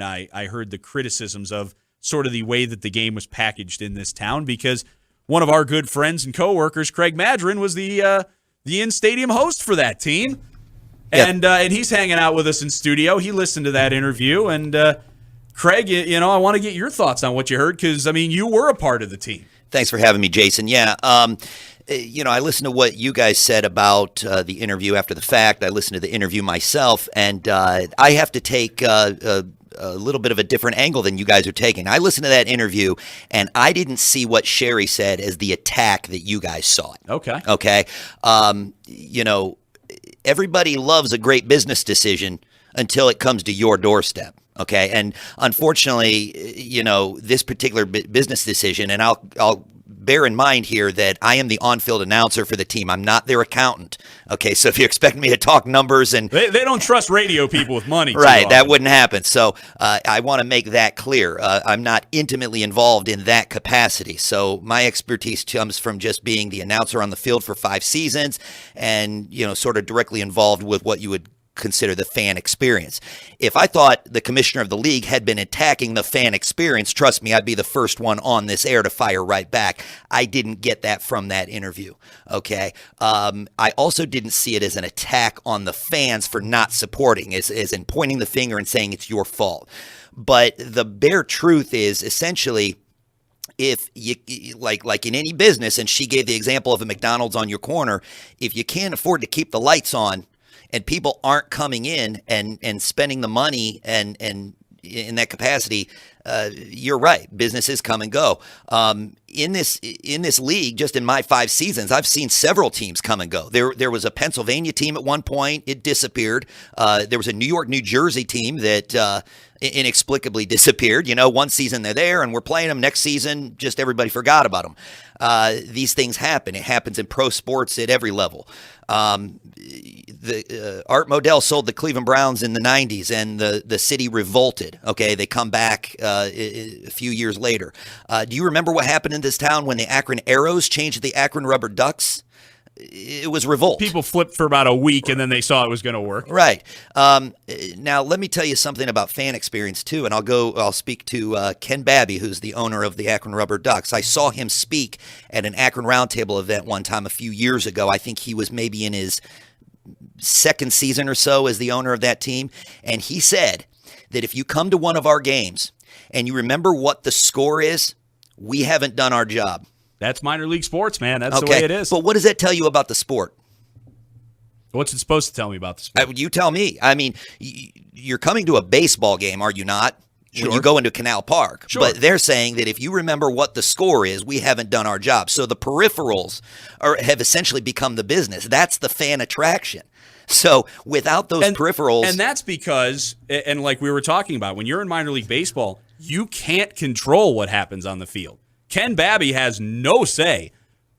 And I heard the criticisms of sort of the way that the game was packaged in this town, because one of our good friends and coworkers, Craig Madrin, was the in-stadium host for that team. Yep. And he's hanging out with us in studio. He listened to that interview. And, Craig, I want to get your thoughts on what you heard, because, you were a part of the team. Thanks for having me, Jason. Yeah, I listened to what you guys said about the interview after the fact. I listened to the interview myself, and I have to take a little bit of a different angle than you guys are taking. I listened to that interview, and I didn't see what Sherry said as the attack that you guys saw it. Okay. Everybody loves a great business decision until it comes to your doorstep. Okay. And unfortunately, this particular business decision, and I'll bear in mind here that I am the on-field announcer for the team. I'm not their accountant. Okay. So if you expect me to talk numbers and they don't trust radio people with money. Right. That wouldn't happen. So I want to make that clear. I'm not intimately involved in that capacity. So my expertise comes from just being the announcer on the field for 5 seasons and, sort of directly involved with what you would consider the fan experience. If I thought the commissioner of the league had been attacking the fan experience, trust me, I'd be the first one on this air to fire right back. I didn't get that from that interview. Okay. I also didn't see it as an attack on the fans for not supporting, as in pointing the finger and saying it's your fault. But the bare truth is essentially, if you like in any business, and she gave the example of a McDonald's on your corner, if you can't afford to keep the lights on, and people aren't coming in and spending the money and in that capacity, you're right. Businesses come and go. In this league, just in my 5 seasons, I've seen several teams come and go. There was a Pennsylvania team at one point. It disappeared. There was a New York, New Jersey team that inexplicably disappeared. One season they're there and we're playing them. Next season, just everybody forgot about them. These things happen. It happens in pro sports at every level. Art Modell sold the Cleveland Browns in the 90s, and the city revolted. Okay, they come back a few years later. Do you remember what happened in this town when the Akron Arrows changed to the Akron Rubber Ducks? It was revolt. People flipped for about a week, and then they saw it was going to work. Right. Now, let me tell you something about fan experience, too, and I'll speak to Ken Babby, who's the owner of the Akron Rubber Ducks. I saw him speak at an Akron Roundtable event one time a few years ago. I think he was maybe in his 2nd season or so as the owner of that team, and he said that if you come to one of our games and you remember what the score is, we haven't done our job. That's minor league sports, man. That's the way it is. But what does that tell you about the sport? What's it supposed to tell me about the sport? You tell me. I mean, you're coming to a baseball game, are you not? Sure. When you go into Canal Park. Sure. But they're saying that if you remember what the score is, we haven't done our job. So the peripherals have essentially become the business. That's the fan attraction. So without those peripherals. And that's because, and like we were talking about, when you're in minor league baseball, you can't control what happens on the field. Ken Babby has no say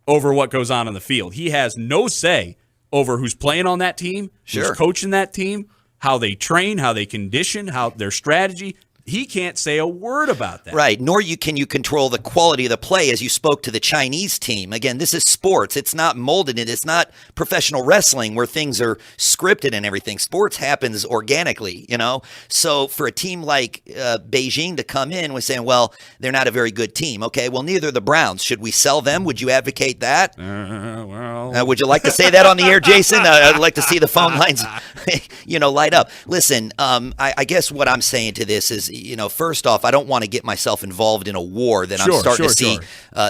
over what goes on the field. He has no say over who's playing on that team, who's coaching that team, how they train, how they condition, how their strategy. He can't say a word about that. Right, nor can you control the quality of the play, as you spoke to the Chinese team. Again, this is sports. It's not molded in. It's not professional wrestling where things are scripted and everything. Sports happens organically, So for a team like Beijing to come in with saying, well, they're not a very good team. Okay, well, neither are the Browns. Should we sell them? Would you advocate that? Would you like to say that on the air, Jason? I'd like to see the phone lines, light up. Listen, I guess what I'm saying to this is, first off, I don't want to get myself involved in a war that I'm starting to see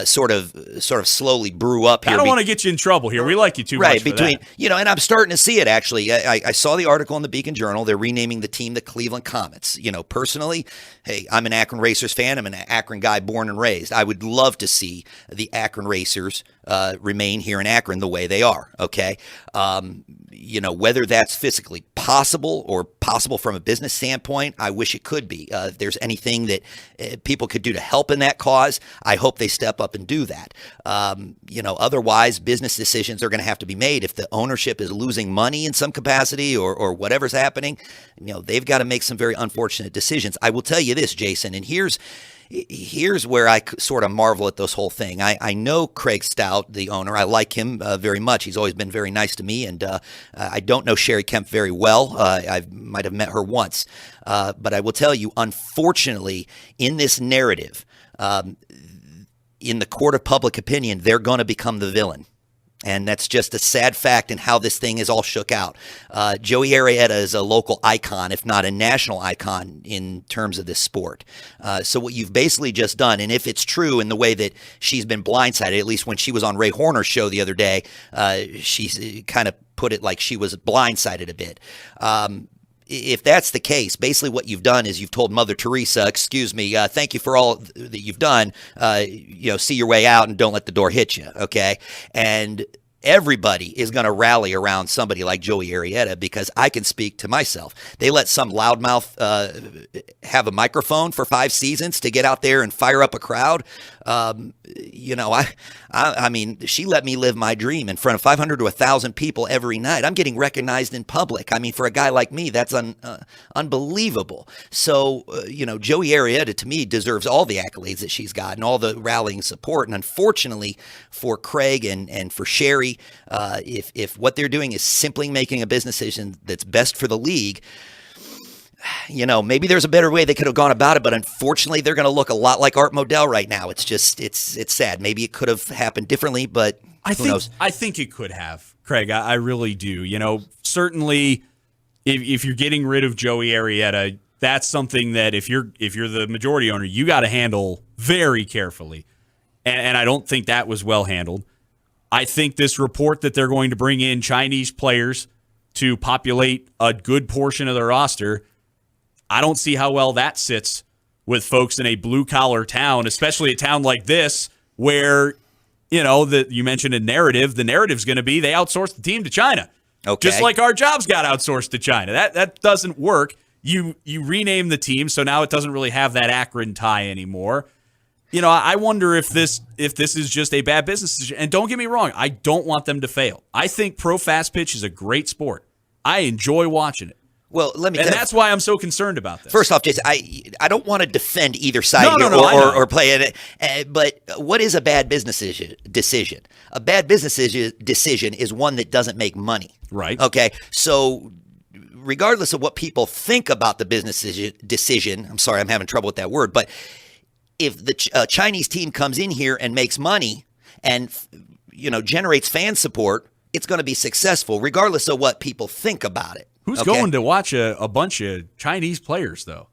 sort of slowly brew up here. I don't want to get you in trouble here. We like you too much for that. And I'm starting to see it, actually. I saw the article in the Beacon Journal. They're renaming the team the Cleveland Comets. Personally, hey, I'm an Akron Racers fan. I'm an Akron guy born and raised. I would love to see the Akron Racers remain here in Akron the way they are, okay? Whether that's physically possible or possible from a business standpoint, I wish it could be. If there's anything that people could do to help in that cause, I hope they step up and do that. Otherwise, business decisions are going to have to be made. If the ownership is losing money in some capacity or whatever's happening, they've got to make some very unfortunate decisions. I will tell you this, Jason, and here's Here's where I sort of marvel at this whole thing. I know Craig Stout, the owner. I like him very much. He's always been very nice to me, and I don't know Sherry Kemp very well. I might have met her once. But I will tell you, unfortunately, in this narrative, in the court of public opinion, they're going to become the villain. And that's just a sad fact in how this thing is all shook out. Joey Arrieta is a local icon, if not a national icon, in terms of this sport. So what you've basically just done, and if it's true in the way that she's been blindsided, at least when she was on Ray Horner's show the other day, she kind of put it like she was blindsided a bit. If that's the case, basically what you've done is you've told Mother Teresa, excuse me, thank you for all that you've done, see your way out and don't let the door hit you, okay? And everybody is going to rally around somebody like Joey Arrieta because I can speak to myself. They let some loudmouth have a microphone for 5 seasons to get out there and fire up a crowd. I mean, she let me live my dream in front of 500 to 1,000 people every night. I'm getting recognized in public. I mean, for a guy like me, that's unbelievable. So, Joey Arrieta, to me, deserves all the accolades that she's got and all the rallying support. And unfortunately for Craig and for Sherry, if what they're doing is simply making a business decision that's best for the league, maybe there's a better way they could have gone about it, but unfortunately they're going to look a lot like Art Modell right now. It's just, it's sad. Maybe it could have happened differently, but who knows? I think it could have, Craig. I really do. Certainly if you're getting rid of Joey Arrieta, that's something that if you're the majority owner, you got to handle very carefully. And I don't think that was well handled. I think this report that they're going to bring in Chinese players to populate a good portion of their roster, I don't see how well that sits with folks in a blue-collar town, especially a town like this where, you mentioned a narrative. The narrative's going to be they outsourced the team to China. Okay. Just like our jobs got outsourced to China. That doesn't work. You rename the team, so now it doesn't really have that Akron tie anymore. I wonder if this is just a bad business decision. And don't get me wrong, I don't want them to fail. I think pro fast pitch is a great sport. I enjoy watching it. Well, let me. And that's why I'm so concerned about this. First off, Jason, I don't want to defend either side or play it. But what is a bad business decision? A bad business decision is one that doesn't make money. Right. Okay. So, regardless of what people think about the business decision, I'm sorry, I'm having trouble with that word, but if the Chinese team comes in here and makes money and generates fan support, it's going to be successful, regardless of what people think about it. Who's going to watch a bunch of Chinese players, though?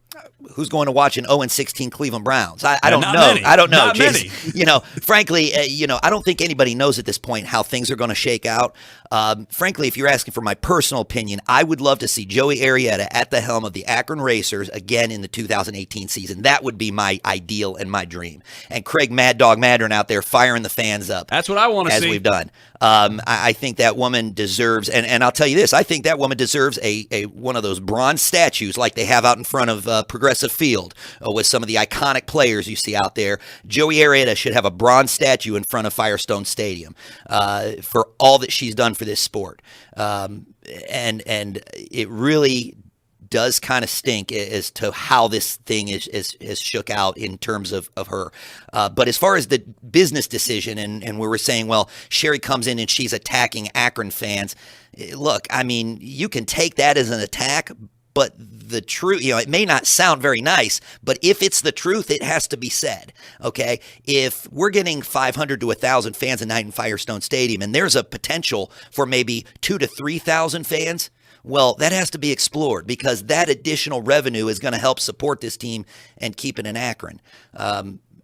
Who's going to watch an 0-16 Cleveland Browns? I don't know. Many. I don't know. Not Jason, many. Frankly, I don't think anybody knows at this point how things are going to shake out. Frankly, if you're asking for my personal opinion, I would love to see Joey Arrieta at the helm of the Akron Racers again in the 2018 season. That would be my ideal and my dream. And Craig Mad Dog Madrin out there firing the fans up. That's what I want to see. As we've done. I think that woman deserves, and I'll tell you this, I think that woman deserves a one of those bronze statues like they have out in front of Progressive Field with some of the iconic players you see out there. Joey Arrieta should have a bronze statue in front of Firestone Stadium for all that she's done for this sport. And it really does kind of stink as to how this thing is shook out in terms of her. But as far as the business decision, and we were saying, well, Sherry comes in and she's attacking Akron fans. Look, I mean, you can take that as an attack, but the truth, it may not sound very nice, but if it's the truth, it has to be said, okay? If we're getting 500 to 1,000 fans a night in Firestone Stadium, and there's a potential for maybe 2,000 to 3,000 fans, well, that has to be explored because that additional revenue is going to help support this team and keep it in Akron.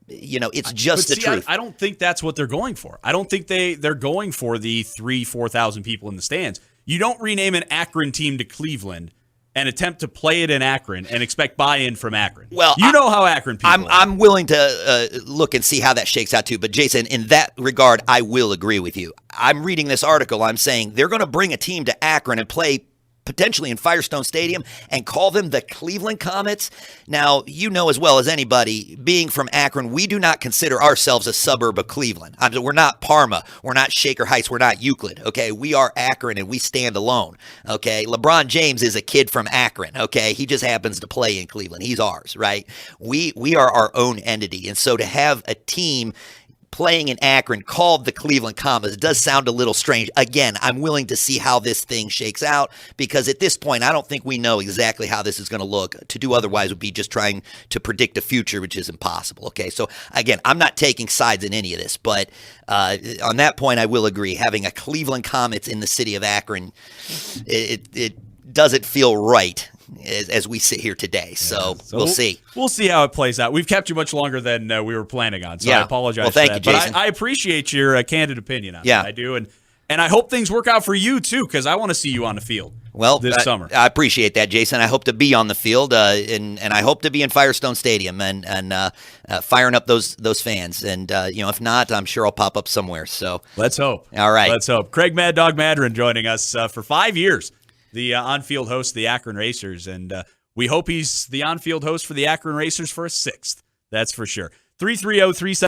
It's just the truth. I don't think that's what they're going for. I don't think they're going for the 4,000 people in the stands. You don't rename an Akron team to Cleveland and attempt to play it in Akron and expect buy-in from Akron. Well, you know how Akron people are. I'm willing to look and see how that shakes out too. But Jason, in that regard, I will agree with you. I'm reading this article. I'm saying they're going to bring a team to Akron and play potentially in Firestone Stadium, and call them the Cleveland Comets. Now, you know as well as anybody, being from Akron, we do not consider ourselves a suburb of Cleveland. We're not Parma. We're not Shaker Heights. We're not Euclid. Okay, we are Akron, and we stand alone. Okay, LeBron James is a kid from Akron. Okay, he just happens to play in Cleveland. He's ours, right? We are our own entity, and so to have a team playing in Akron called the Cleveland Comets does sound a little strange. Again, I'm willing to see how this thing shakes out, because at this point, I don't think we know exactly how this is going to look. To do otherwise would be just trying to predict a future, which is impossible. Okay, so again, I'm not taking sides in any of this, but on that point, I will agree. Having a Cleveland Comets in the city of Akron, it doesn't feel right as we sit here today. So we'll see. We'll see how it plays out. We've kept you much longer than we were planning on, so I apologize well, thank for that. you, Jason. But I appreciate your candid opinion on that. I do, and I hope things work out for you, too, because I want to see you on the field this summer. I appreciate that, Jason. I hope to be on the field, and I hope to be in Firestone Stadium and firing up those fans. And, if not, I'm sure I'll pop up somewhere. So let's hope. All right. Let's hope. Craig Mad Dog Madrin joining us for 5 years. The on-field host of the Akron Racers, and we hope he's the on-field host for the Akron Racers for a 6th. That's for sure. 330-37